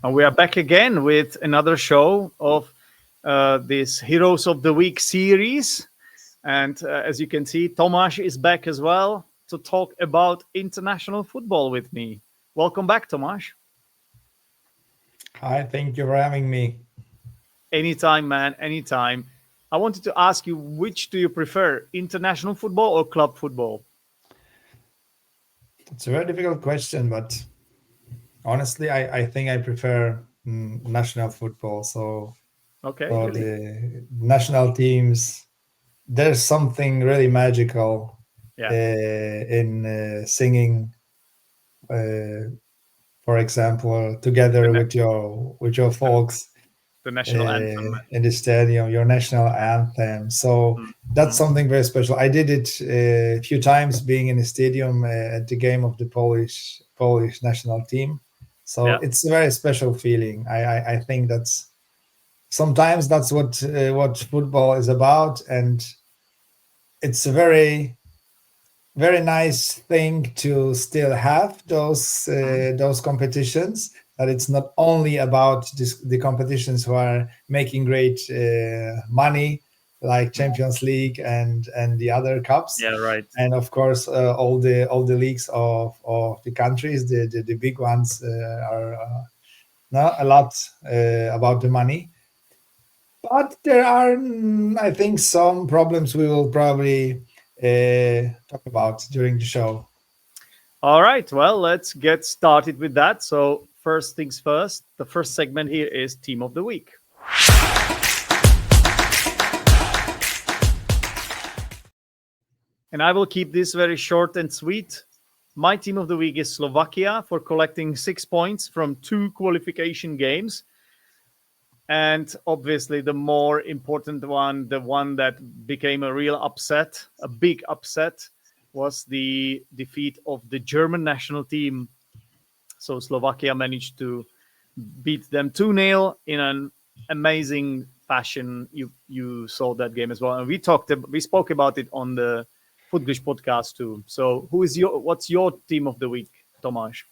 And we are back again with another show of this Heroes of the Week series. And as you can see, Tomáš is back as well to talk about international football with me. Welcome back, Tomáš. Hi, thank you for having me. Anytime, man, anytime. I wanted to ask you, which do you prefer, international football or club football? It's a very difficult question, but honestly, I think I prefer national football. So Okay, for really? the national teams, there's something really magical Yeah, in singing, for example, the, together na- with your the, folks the national anthem. in the stadium, your national anthem. So that's Mhm. something very special. I did it a few times, being in the stadium at the game of the Polish national team. So Yeah. it's a very special feeling. I think that's sometimes that's what football is about, and it's a very nice thing to still have Mhm. those competitions, that it's not only about the competitions who are making great money, like Champions League and the other cups, Yeah, right. and of course all the leagues of the countries, the big ones are not a lot about the money. But there are, I think, some problems we will probably talk about during the show. All right, well, let's get started with that. So, first things first, the first segment here is Team of the Week. And I will keep this very short and sweet. My team of the week is Slovakia for collecting 6 points from 2 qualification games. And obviously, the more important one, the one that became a real upset, a big upset, was the defeat of the German national team. So Slovakia managed to beat them 2-0 in an amazing fashion. You saw that game as well, and we spoke about it on the Footglish podcast too. So what's your team of the week, Tomáš?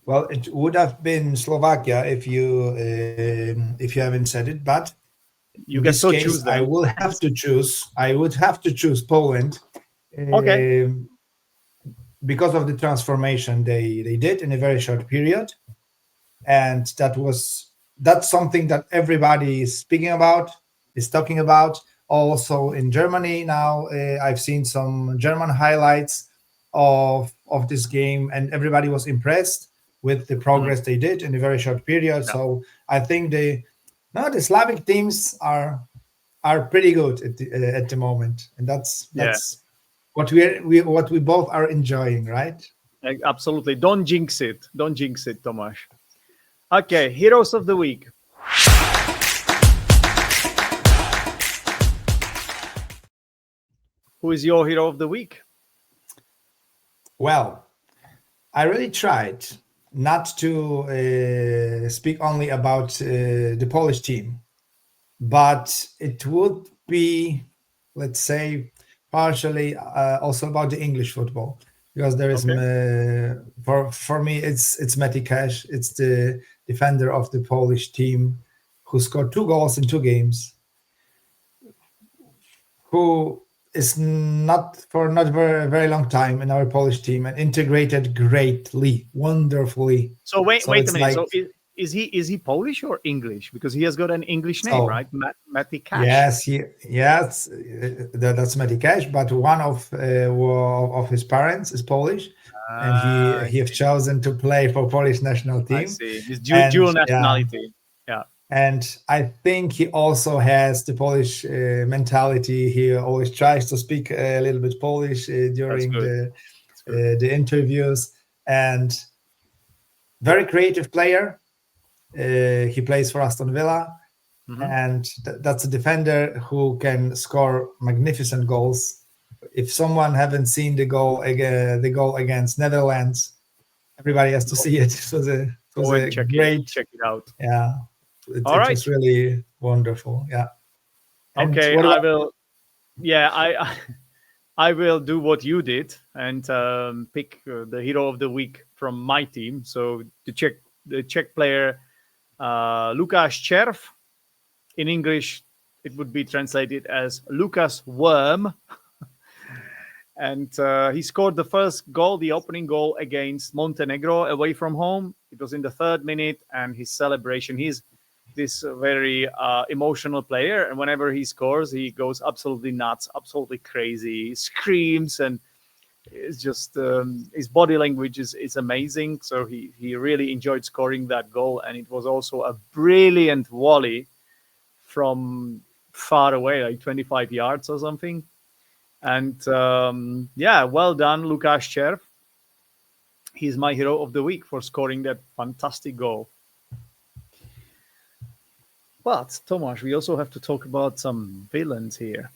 Well, it would have been Slovakia if you haven't said it, but in You can this still case, choose them. I would have to choose Poland, Okay. um, because of the transformation they did in a very short period, and that's something that everybody is speaking about, is talking about. Also in Germany now, I've seen some German highlights of this game, and everybody was impressed with the Mhm. progress they did in a very short period. Yeah. So I think the Slavic teams are pretty good at the moment, and Yeah. that's what we both are enjoying, right? Absolutely. Don't jinx it. Don't jinx it, Tomáš. Okay. Heroes of the week. Who is your hero of the week? Well, I really tried not to speak only about the Polish team, but it would be, let's say, partially also about the English football, because there is Okay. for me it's Matty Cash. It's the defender of the Polish team who scored 2 goals in 2 games, who is not very long time in our Polish team and integrated greatly, wonderfully. So wait, So wait a it's minute. like So is he Polish or English? Because he has got an English name, so. right? Matty Cash. Yes, that's Matty Cash, but one of his parents is Polish, and Ah, I he have see. chosen to play for Polish national I team, see. His and dual yeah, nationality. Yeah, and I think he also has the Polish mentality. He always tries to speak a little bit Polish that's during good. That's good. the interviews, and very creative player. He plays for Aston Villa, Hmm. and that's a defender who can score magnificent goals. If someone haven't seen the goal against Netherlands, everybody has to Go, see it. It was go and a great, check it out. yeah. All It was right. really wonderful, yeah. And Okay, what I about will. Yeah, I will do what you did and pick the hero of the week from my team. So the Czech player Lukáš Červ. In English, it would be translated as Lucas Worm. And he scored the first goal, the opening goal against Montenegro away from home. It was in the 3rd minute, and his celebration, he's this very emotional player. And whenever he scores, he goes absolutely nuts, absolutely crazy. He screams, and it's just his body language is amazing. So he really enjoyed scoring that goal. And it was also a brilliant volley from far away, like 25 yards or something. And well done, Lukáš Červ. He's my hero of the week for scoring that fantastic goal. But, Tomáš, we also have to talk about some villains here.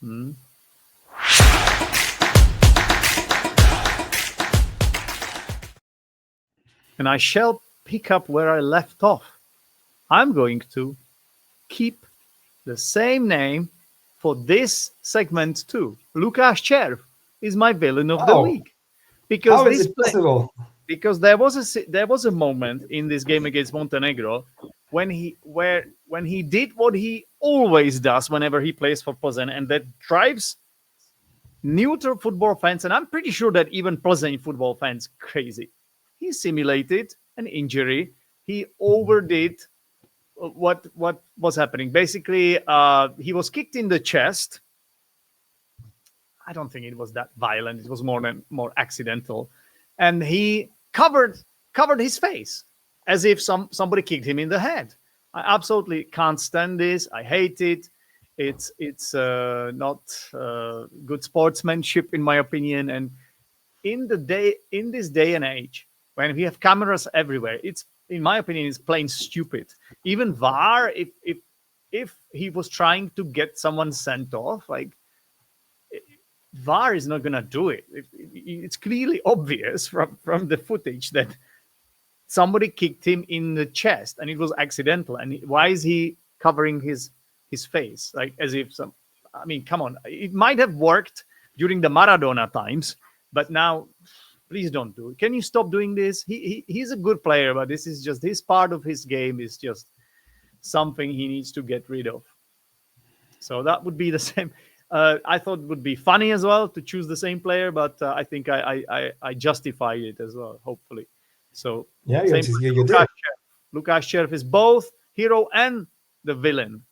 And I shall pick up where I left off. I'm going to keep the same name for this segment too. Lukáš Červ is my villain of the week. Because how is it possible? Because there was a moment in this game against Montenegro when he did what he always does whenever he plays for Plzeň, and that drives neutral football fans, and I'm pretty sure that even Plzeň football fans, crazy. He simulated an injury. He overdid what was happening. Basically, he was kicked in the chest. I don't think it was that violent. It was more accidental, and he covered his face as if somebody kicked him in the head. I absolutely can't stand this. I hate it. It's not good sportsmanship, in my opinion. And in this day and age, when we have cameras everywhere, it's, in my opinion, it's plain stupid. Even VAR, if he was trying to get someone sent off, like, VAR is not gonna do it. It's clearly obvious from the footage that somebody kicked him in the chest and it was accidental. And why is he covering his face, like as if I mean, come on. It might have worked during the Maradona times, but now, please don't do it. Can you stop doing this? He's a good player, but this is just his part of his game is just something he needs to get rid of. So that would be the same. I thought it would be funny as well to choose the same player, but I think I justified it as well, hopefully. So yeah, Lukáš Červ is both hero and the villain.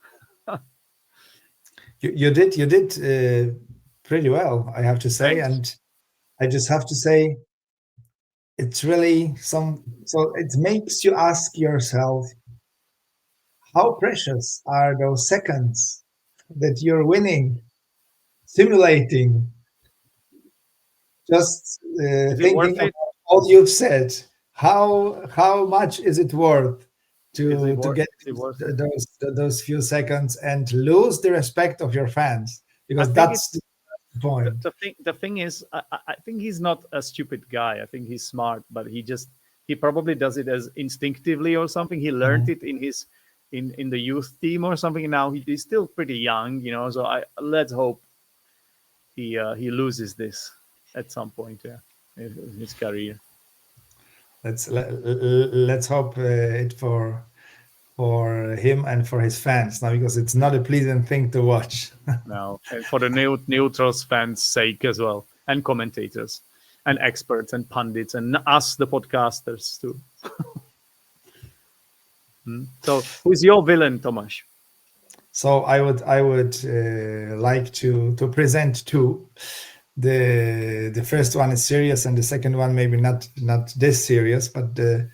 you did pretty well, I have to say. Thanks. And I just have to say, it's really so it makes you ask yourself, how precious are those seconds that you're winning, simulating, just thinking about all you've said. How much is it worth to get those few seconds and lose the respect of your fans? Because that's the point. The thing is, I think he's not a stupid guy. I think he's smart, but he probably does it as instinctively or something. He learned it in the youth team or something. Now he's still pretty young, so let's hope he loses this at some point, in his career. Let's hope it for him and for his fans now, because it's not a pleasant thing to watch. No, and for the neutrals fans' sake as well, and commentators, and experts, and pundits, and us, the podcasters too. So, who's your villain, Tomáš? So I would like to present two. The first one is serious, and the second one maybe not this serious. But the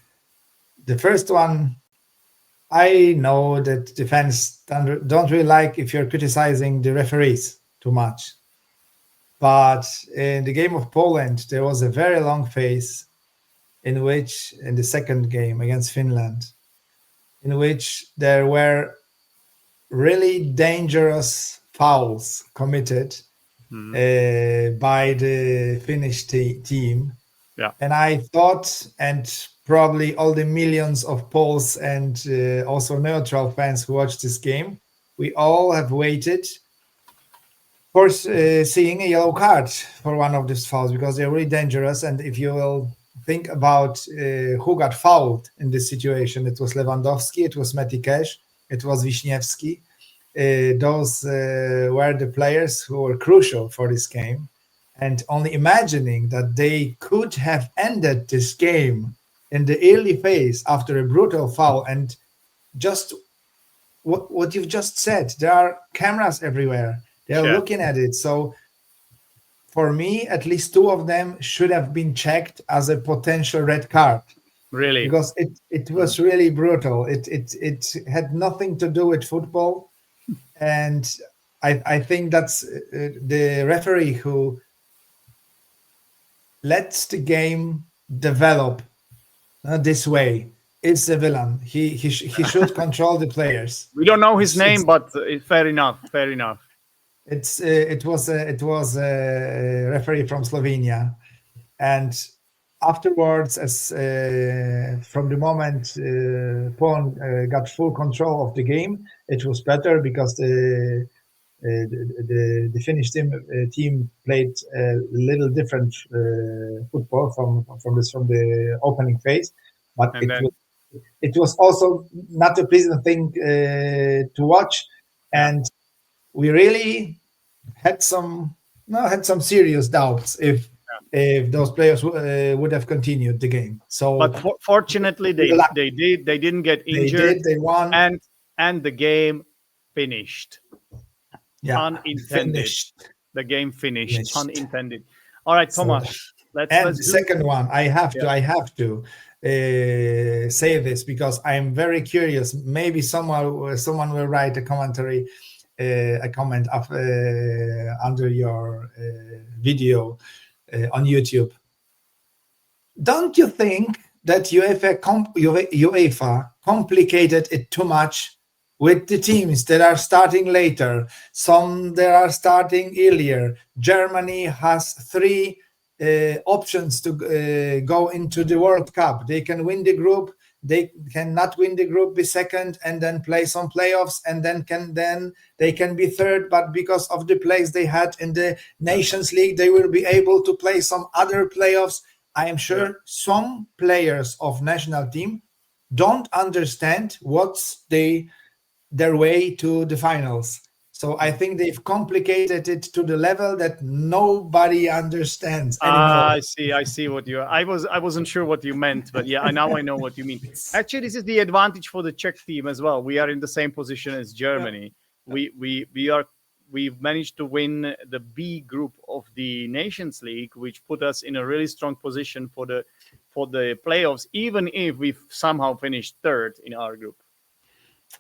first one, I know that the fans don't really like if you're criticizing the referees too much. But in the game of Poland, there was a very long phase in the second game against Finland, in which there were really dangerous fouls committed by the Finnish team. Yeah. And I thought, and probably all the millions of Poles and also neutral fans who watched this game, we all have waited for seeing a yellow card for one of these fouls, because they're really dangerous. And if you will think about who got fouled in this situation. It was Lewandowski, it was Metikesh, it was Wisniewski. Those were the players who were crucial for this game. And only imagining that they could have ended this game in the early phase after a brutal foul, and just what you've just said, there are cameras everywhere. They're looking at it. So for me, at least two of them should have been checked as a potential red card. Really? Because it was really brutal. It had nothing to do with football. And I think that's the referee who lets the game develop this way is a villain. He should control the players. We don't know his name, but fair enough. Fair enough. It was a referee from Slovenia, and afterwards, as from the moment Poland got full control of the game, it was better because the Finnish team played a little different football from the opening phase, but it was also not a pleasant thing to watch, and we really had some serious doubts if those players would have continued the game. So, but fortunately, they didn't get injured. They won, and the game finished. Yeah, unintended. Finished. The game finished. Unintended. All right, Tomasz. The second one, I have to say this because I'm very curious. Maybe someone will write a commentary. A comment under your video on YouTube. Don't you think that UEFA complicated it too much with the teams that are starting later? Some that are starting earlier. Germany has 3 options to go into the World Cup. They can win the group. They cannot win the group, be second, and then play some playoffs, and then they can be third. But because of the place they had in the Nations League, they will be able to play some other playoffs. I am sure some players of national team don't understand what's their way to the finals. So I think they've complicated it to the level that nobody understands anymore. I see what you. I wasn't sure what you meant, but now I know what you mean. Actually, this is the advantage for the Czech team as well. We are in the same position as Germany. Yeah. We've managed to win the B group of the Nations League, which put us in a really strong position for the playoffs, even if we've somehow finished third in our group.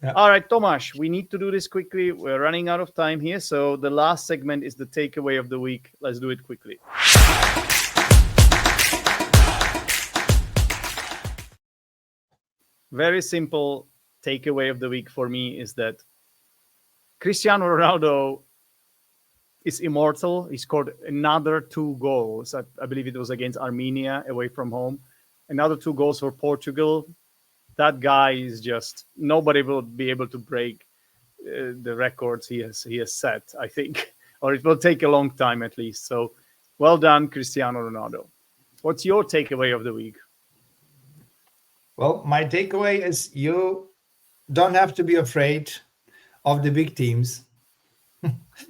Yeah. All right, Tomasz, we need to do this quickly. We're running out of time here. So the last segment is the takeaway of the week. Let's do it quickly. Very simple takeaway of the week for me is that Cristiano Ronaldo is immortal. He scored another 2 goals. I believe it was against Armenia away from home. Another 2 goals for Portugal. That guy is just, nobody will be able to break the records he has set, I think, or it will take a long time at least. So well done, Cristiano Ronaldo. What's your takeaway of the week? Well, my takeaway is you don't have to be afraid of the big teams.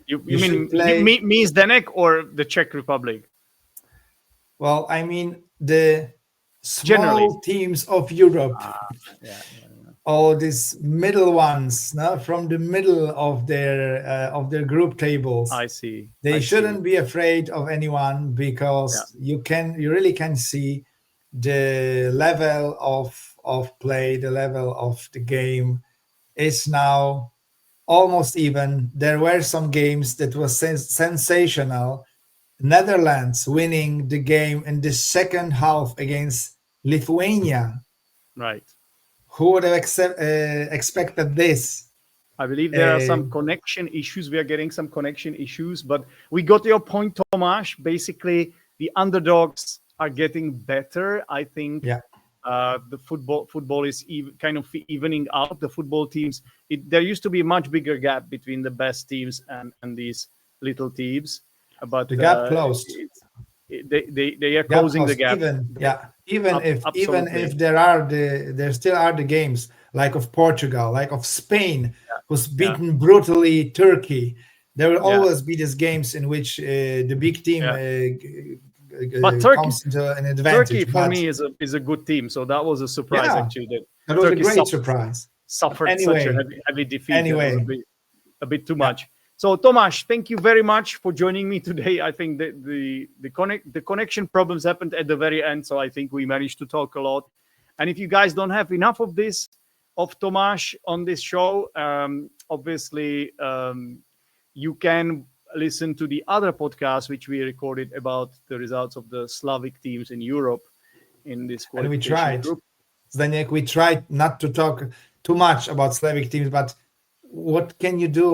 You mean Zdenek or the Czech Republic? Well, I mean the small teams of Europe. All these middle ones, from the middle of their group tables. I see. They shouldn't be afraid of anyone because you really can see the level of play, the level of the game is now almost even. There were some games that was sensational. Netherlands winning the game in the second half against Lithuania. Right. Who would have expected this? I believe there are some connection issues. We are getting some connection issues, but we got your point, Tomasz. Basically, the underdogs are getting better. I think the football is kind of evening out. The football teams, there used to be a much bigger gap between the best teams and these little teams. But the gap closed. they are closing the gap. Even if there still are the games like of Portugal, like of Spain, who's beaten brutally Turkey. There will always be these games in which the big team but Turkey comes into an advantage. Turkey for me is a good team, so that was a surprise actually. That was Turkey a great surprise. Suffered such a heavy defeat. Anyway, a bit too much. So Tomáš, thank you very much for joining me today. I think that the connection problems happened at the very end, so I think we managed to talk a lot. And if you guys don't have enough of Tomáš on this show, obviously you can listen to the other podcast which we recorded about the results of the Slavic teams in Europe in this qualification group. Zdeněk, we tried not to talk too much about Slavic teams, but what can you do?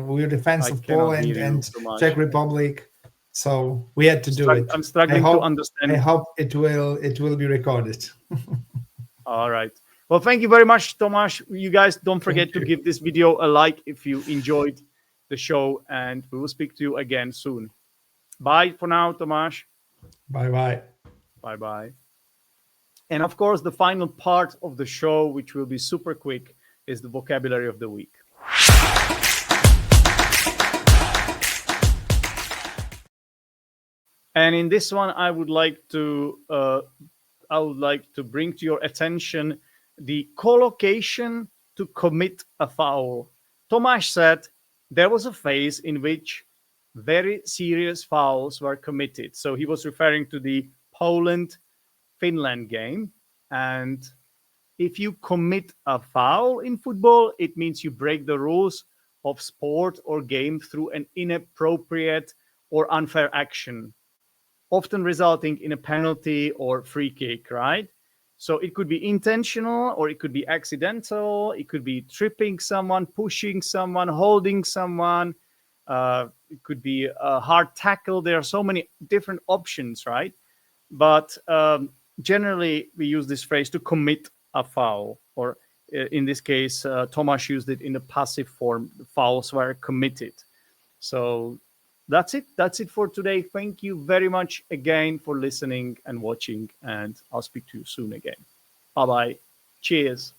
We're the fans of Poland and Czech Republic, so we had to do it. I'm struggling to understand. I hope it will be recorded. All right. Well, thank you very much, Tomáš. You guys don't forget to give this video a like if you enjoyed the show, and we will speak to you again soon. Bye for now, Tomáš. Bye-bye. Bye-bye. And of course, the final part of the show, which will be super quick, is the vocabulary of the week. And in this one, I would like to bring to your attention the collocation to commit a foul. Tomáš said there was a phase in which very serious fouls were committed. So he was referring to the Poland-Finland game. And if you commit a foul in football, it means you break the rules of sport or game through an inappropriate or unfair action, often resulting in a penalty or free kick, right? So it could be intentional or it could be accidental. It could be tripping someone, pushing someone, holding someone. It could be a hard tackle. There are so many different options, right? But generally, we use this phrase to commit a foul, or in this case, Tomáš used it in the passive form. The fouls were committed. So that's it. That's it for today. Thank you very much again for listening and watching, and I'll speak to you soon again. Bye-bye. Cheers.